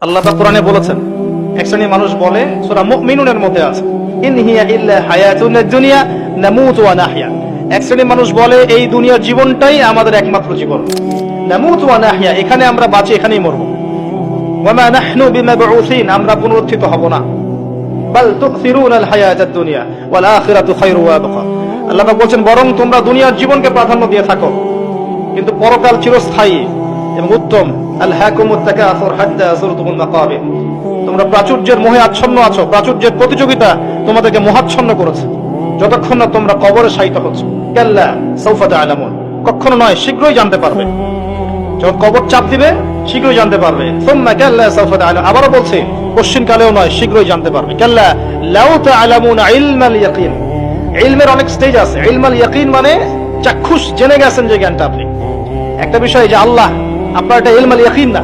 আল্লাহ পাক কোরআনে বলেছেন, এক শ্রেণীর মানুষ বলে, সূরা মুমিনুনের মধ্যে আছে, ইন হিয়া ইল্লা হায়াতুনা দুনিয়া নামুতু ওয়া নাহইয়া। এক শ্রেণীর মানুষ বলে এই দুনিয়ার জীবনটাই আমাদের একমাত্র জীবন, নামুতু ওয়া নাহইয়া, এখানে আমরা বাঁচি এখানেই মরব। ওয়া মা নাহনু বিমাবউসিন, আমরা পুনরুত্থিত হব না। বাল তুসিরুনাল হায়াতাদ দুনিয়া ওয়াল আখিরাতু খায়রু ওয়া আবকা। আল্লাহ পাক বলেন, বরং তোমরা দুনিয়ার জীবনকে প্রাধান্য দিয়ে থাকো, কিন্তু পরকাল চিরস্থায়ী এবং উত্তম। আলহাকুমুত তাকাসুর হাত্তা যুরতুমুল মাকাবির, তোমরা প্রাচুর্যের মোহে আচ্ছন্ন আছো, প্রাচুর্যের প্রতিযোগিতা তোমাদেরকে মোহাচ্ছন্ন করেছে যতক্ষণ না তোমরা কবরে শায়িত হচ্ছ। কাল্লা সাউফা তা'লামুন, কখনো নয়, শীঘ্রই জানতে পারবে। যখন কবর চাপ দিবে শীঘ্রই জানতে পারবে। সুম্মা কাল্লা সাউফা তা'লামুন, আবারও বলছে কোশ্চিন কালেও নয়, শীঘ্রই জানতে পারবে। কাল্লা লাউ তা'লামুনা ইলমাল ইয়াকিন, ইলমের অনেক স্টেজ আছে। ইলমাল ইয়াকিন মানে চাক্ষুষ জেনে গেছেন যে জ্ঞানটা। আপনি একটা বিষয় যে আল্লাহ, আপনার এটা ইলমাল ইয়াকিন না,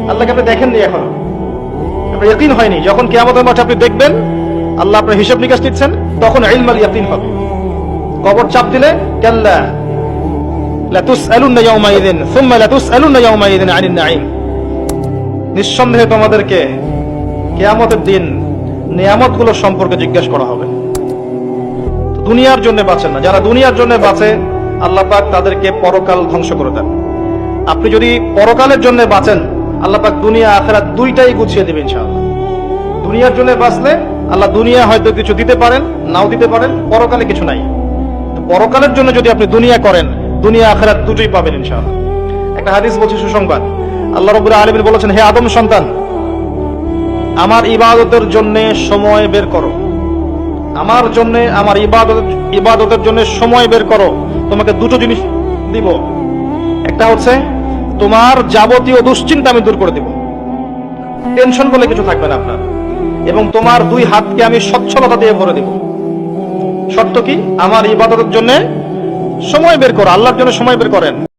আল্লাহকে আপনি দেখেননি, এখন আপনার ইয়াকিন হয়নি। যখন কিয়ামতের মাঠে আপনি দেখবেন আল্লাহ আপনার হিসাব নিকাশ নিচ্ছেন, তখন ইলমাল ইয়াকিন হবে। কবর চাপ দিলে কাল্লা লাতুসআলুনা ইয়াওমাইযিন সুম্মা লাতুসআলুনা ইয়াওমাইযিন আনিন নাঈম, নিঃসন্দেহে তোমাদেরকে কিয়ামতের দিন নিয়ামতগুলো সম্পর্কে জিজ্ঞাসা করা হবে। দুনিয়ার জন্য বাঁচেন না, যারা দুনিয়ার জন্য বাঁচে আল্লাহ পাক তাদেরকে পরকাল ধ্বংস করে দেন। আপনি যদি পরকালের জন্য বাঁচেন, আল্লাহ পাক দুনিয়া আখিরাত দুইটাই গুছিয়ে দেবেন ইনশাআল্লাহ। দুনিয়ার জন্য বাঁচলে আল্লাহ দুনিয়া হয়তো কিছু দিতে পারেন, নাও দিতে পারেন, পরকালে কিছু নাই। তো পরকালের জন্য যদি আপনি দুনিয়া করেন, দুনিয়া আখিরাত দুটোই পাবেন ইনশাআল্লাহ। একটা হাদিস বলছে সুসংবাদ, আল্লাহ রাব্বুল আলামিন বলেছেন, হে আদম সন্তান, আমার ইবাদতের জন্য সময় বের করো, আমার জন্য, আমার ইবাদতের জন্য সময় বের করো। তোমাকে দুটো জিনিস দিব, একটা হচ্ছে তোমার যাবতীয় দুশ্চিন্তা আমি দূর করে দিব, টেনশন বলে কিছু থাকবে না আপনার, এবং তোমার দুই হাতকে আমি সচ্ছলতা দিয়ে ভরে দিব। শর্ত কি? আমার ইবাদতের জন্য সময় বের করো, আল্লাহর জন্য সময় বের করেন।